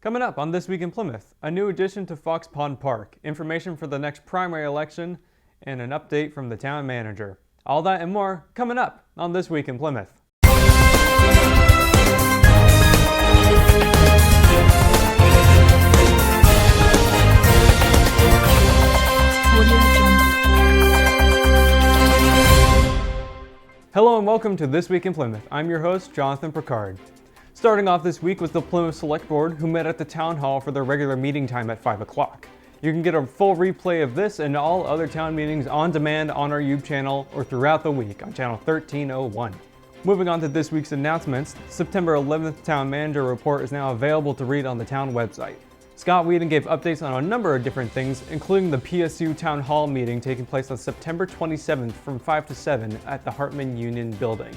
Coming up on This Week in Plymouth, a new addition to Fox Pond Park, information for the next primary election, and an update from the town manager. All that and more coming up on This Week in Plymouth. Hello and welcome to This Week in Plymouth. I'm your host, Jonathan Picard. Starting off this week was the Plymouth Select Board, who met at the Town Hall for their regular meeting time at 5 o'clock. You can get a full replay of this and all other town meetings on demand on our YouTube channel or throughout the week on channel 1301. Moving on to this week's announcements, September 11th Town Manager Report is now available to read on the town website. Scott Whedon gave updates on a number of different things, including the PSU Town Hall meeting taking place on September 27th from 5 to 7 at the Hartman Union Building.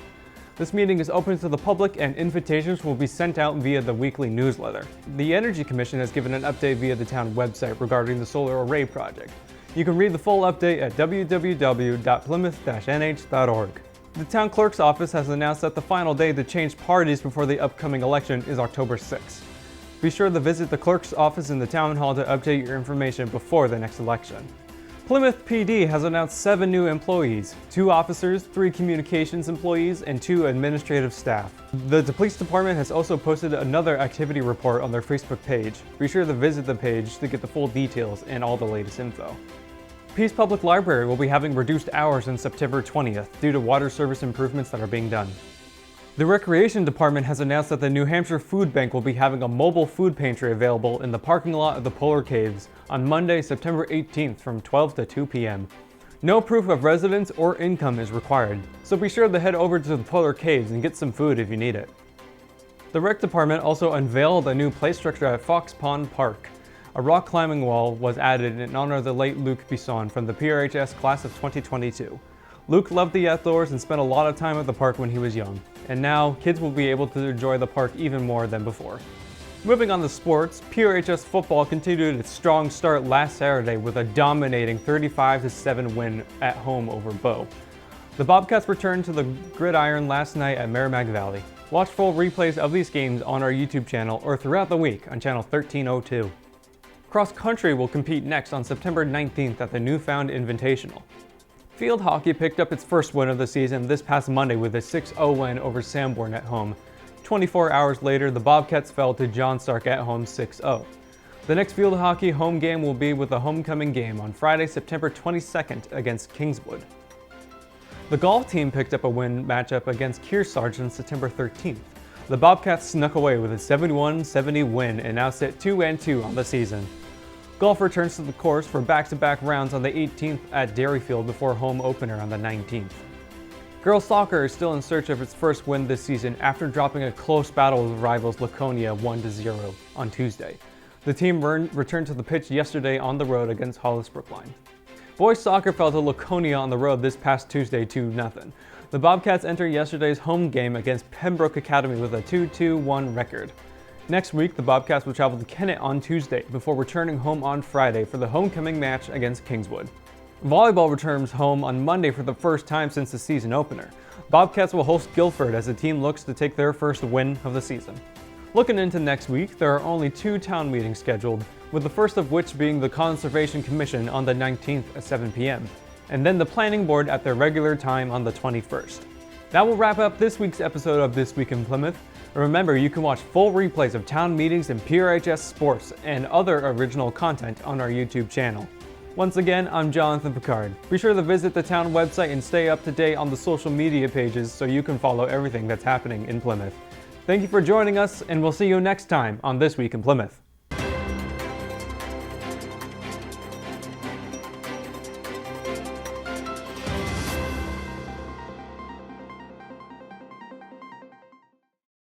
This meeting is open to the public and invitations will be sent out via the weekly newsletter. The Energy Commission has given an update via the town website regarding the solar array project. You can read the full update at www.plymouth-nh.org. The town clerk's office has announced that the final day to change parties before the upcoming election is October 6th. Be sure to visit the clerk's office in the town hall to update your information before the next election. Plymouth PD has announced 7 new employees, 2 officers, 3 communications employees, and 2 administrative staff. The police department has also posted another activity report on their Facebook page. Be sure to visit the page to get the full details and all the latest info. Peace Public Library will be having reduced hours on September 20th due to water service improvements that are being done. The Recreation Department has announced that the New Hampshire Food Bank will be having a mobile food pantry available in the parking lot of the Polar Caves on Monday, September 18th from 12 to 2 p.m. No proof of residence or income is required, so be sure to head over to the Polar Caves and get some food if you need it. The Rec Department also unveiled a new play structure at Fox Pond Park. A rock climbing wall was added in honor of the late Luke Bisson from the PRHS class of 2022. Luke loved the outdoors and spent a lot of time at the park when he was young, and now kids will be able to enjoy the park even more than before. Moving on to sports, PRHS football continued its strong start last Saturday with a dominating 35-7 win at home over Bow. The Bobcats returned to the gridiron last night at Merrimack Valley. Watch full replays of these games on our YouTube channel or throughout the week on channel 1302. Cross country will compete next on September 19th at the Newfound Invitational. Field hockey picked up its first win of the season this past Monday with a 6-0 win over Sanborn at home. 24 hours later, the Bobcats fell to John Stark at home 6-0. The next field hockey home game will be with the homecoming game on Friday, September 22nd against Kingswood. The golf team picked up a win matchup against Kearsarge on September 13th. The Bobcats snuck away with a 71-70 win and now sit 2-2 on the season. Golf returns to the course for back-to-back rounds on the 18th at Dairyfield before home opener on the 19th. Girls soccer is still in search of its first win this season after dropping a close battle with rivals Laconia 1-0 on Tuesday. The team returned to the pitch yesterday on the road against Hollis Brookline. Boys soccer fell to Laconia on the road this past Tuesday 2-0. The Bobcats enter yesterday's home game against Pembroke Academy with a 2-2-1 record. Next week, the Bobcats will travel to Kennett on Tuesday before returning home on Friday for the homecoming match against Kingswood. Volleyball returns home on Monday for the first time since the season opener. Bobcats will host Guilford as the team looks to take their first win of the season. Looking into next week, there are only 2 town meetings scheduled, with the first of which being the Conservation Commission on the 19th at 7 p.m., and then the Planning Board at their regular time on the 21st. That will wrap up this week's episode of This Week in Plymouth. Remember, you can watch full replays of town meetings and PRHS sports and other original content on our YouTube channel. Once again, I'm Jonathan Picard. Be sure to visit the town website and stay up to date on the social media pages so you can follow everything that's happening in Plymouth. Thank you for joining us, and we'll see you next time on This Week in Plymouth.